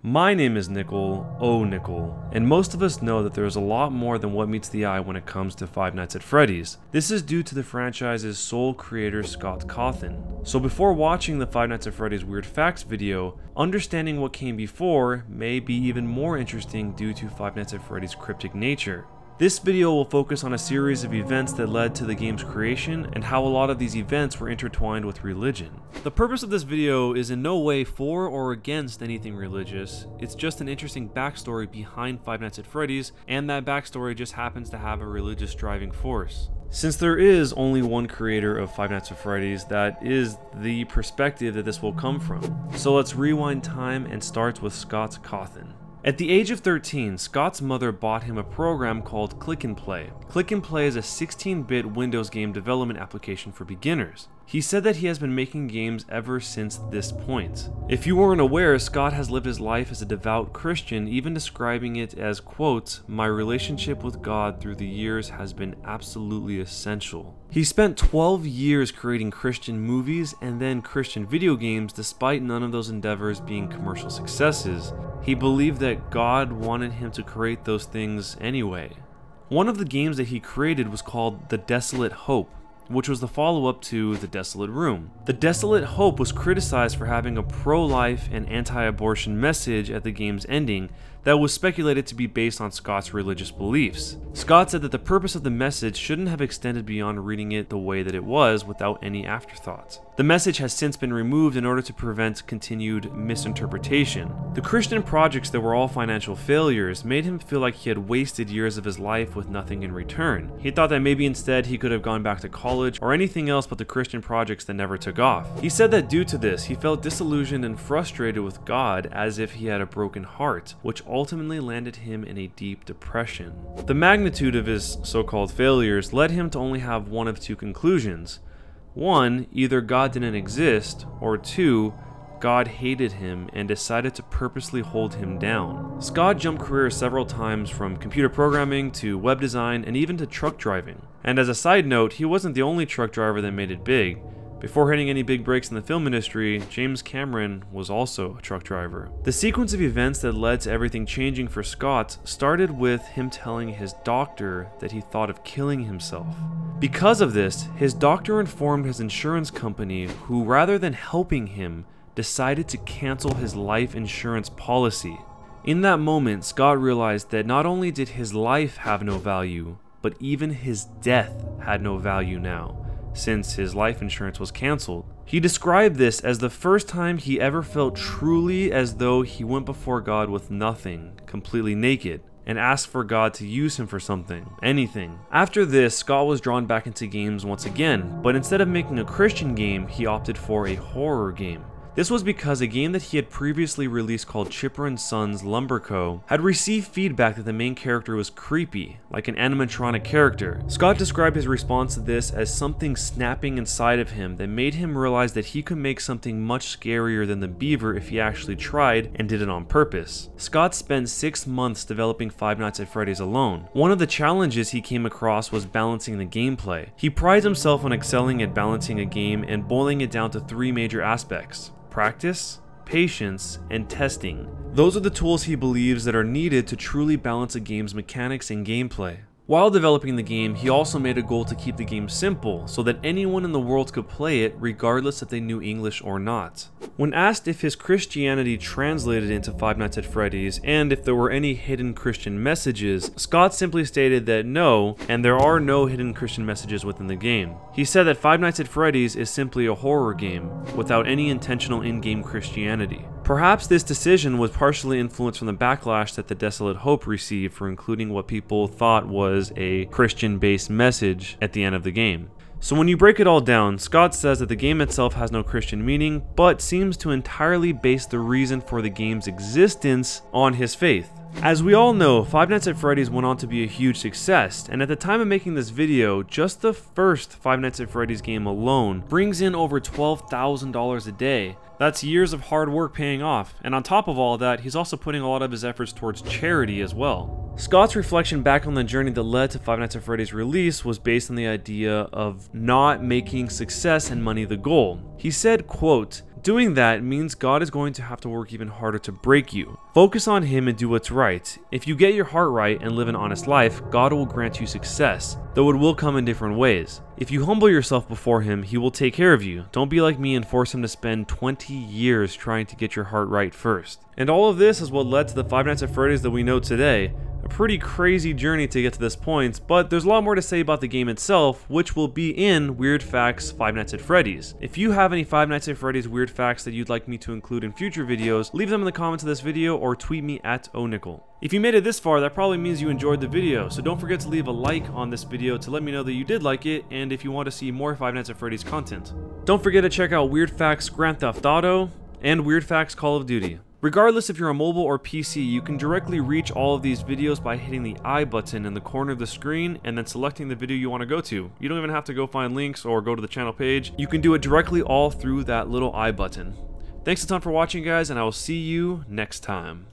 My name is Nickel, Nickel, and most of us know that there is a lot more than what meets the eye when it comes to Five Nights at Freddy's. This is due to the franchise's sole creator, Scott Cawthon. So before watching the Five Nights at Freddy's Weird Facts video, understanding what came before may be even more interesting due to Five Nights at Freddy's cryptic nature. This video will focus on a series of events that led to the game's creation and how a lot of these events were intertwined with religion. The purpose of this video is in no way for or against anything religious, it's just an interesting backstory behind Five Nights at Freddy's, and that backstory just happens to have a religious driving force. Since there is only one creator of Five Nights at Freddy's, that is the perspective that this will come from. So let's rewind time and start with Scott Cawthon. At the age of 13, Scott's mother bought him a program called Click and Play. Click and Play is a 16-bit Windows game development application for beginners. He said that he has been making games ever since this point. If you weren't aware, Scott has lived his life as a devout Christian, even describing it as, quote, "My relationship with God through the years has been absolutely essential." He spent 12 years creating Christian movies and then Christian video games, despite none of those endeavors being commercial successes. He believed that God wanted him to create those things anyway. One of the games that he created was called The Desolate Hope, which was the follow-up to The Desolate Room. The Desolate Hope was criticized for having a pro-life and anti-abortion message at the game's ending that was speculated to be based on Scott's religious beliefs. Scott said that the purpose of the message shouldn't have extended beyond reading it the way that it was without any afterthought. The message has since been removed in order to prevent continued misinterpretation. The Christian projects that were all financial failures made him feel like he had wasted years of his life with nothing in return. He thought that maybe instead he could have gone back to college or anything else but the Christian projects that never took off. He said that due to this, he felt disillusioned and frustrated with God, as if he had a broken heart, which ultimately landed him in a deep depression. The magnitude of his so-called failures led him to only have one of two conclusions. One, either God didn't exist, or two, God hated him and decided to purposely hold him down. Scott jumped careers several times, from computer programming to web design and even to truck driving. And as a side note, he wasn't the only truck driver that made it big. Before hitting any big breaks in the film industry, James Cameron was also a truck driver. The sequence of events that led to everything changing for Scott started with him telling his doctor that he thought of killing himself. Because of this, his doctor informed his insurance company, who rather than helping him, decided to cancel his life insurance policy. In that moment, Scott realized that not only did his life have no value, but even his death had no value now, since his life insurance was cancelled. He described this as the first time he ever felt truly as though he went before God with nothing, completely naked, and asked for God to use him for something, anything. After this, Scott was drawn back into games once again, but instead of making a Christian game, he opted for a horror game. This was because a game that he had previously released called Chipper & Sons Lumber Co. had received feedback that the main character was creepy, like an animatronic character. Scott described his response to this as something snapping inside of him that made him realize that he could make something much scarier than the beaver if he actually tried and did it on purpose. Scott spent 6 months developing Five Nights at Freddy's alone. One of the challenges he came across was balancing the gameplay. He prides himself on excelling at balancing a game and boiling it down to 3 major aspects: practice, patience, and testing. Those are the tools he believes that are needed to truly balance a game's mechanics and gameplay. While developing the game, he also made a goal to keep the game simple, so that anyone in the world could play it regardless if they knew English or not. When asked if his Christianity translated into Five Nights at Freddy's and if there were any hidden Christian messages, Scott simply stated that no, and there are no hidden Christian messages within the game. He said that Five Nights at Freddy's is simply a horror game, without any intentional in-game Christianity. Perhaps this decision was partially influenced from the backlash that The Desolate Hope received for including what people thought was a Christian-based message at the end of the game. So when you break it all down, Scott says that the game itself has no Christian meaning, but seems to entirely base the reason for the game's existence on his faith. As we all know, Five Nights at Freddy's went on to be a huge success, and at the time of making this video, just the first Five Nights at Freddy's game alone brings in over $12,000 a day. That's years of hard work paying off, and on top of all that, he's also putting a lot of his efforts towards charity as well. Scott's reflection back on the journey that led to Five Nights at Freddy's release was based on the idea of not making success and money the goal. He said, quote, Doing that means God is going to have to work even harder to break you. Focus on Him and do what's right. If you get your heart right and live an honest life, God will grant you success, though it will come in different ways. If you humble yourself before Him, He will take care of you. Don't be like me and force Him to spend 20 years trying to get your heart right first. And all of this is what led to the Five Nights at Freddy's that we know today. A pretty crazy journey to get to this point, but there's a lot more to say about the game itself, which will be in Weird Facts Five Nights at Freddy's. If you have any Five Nights at Freddy's weird facts that you'd like me to include in future videos, leave them in the comments of this video or tweet me at @onickel. If you made it this far, that probably means you enjoyed the video, so don't forget to leave a like on this video to let me know that you did like it, and if you want to see more Five Nights at Freddy's content. Don't forget to check out Weird Facts Grand Theft Auto and Weird Facts Call of Duty. Regardless if you're a mobile or PC, you can directly reach all of these videos by hitting the I button in the corner of the screen and then selecting the video you want to go to. You don't even have to go find links or go to the channel page. You can do it directly all through that little I button. Thanks a ton for watching, guys, and I will see you next time.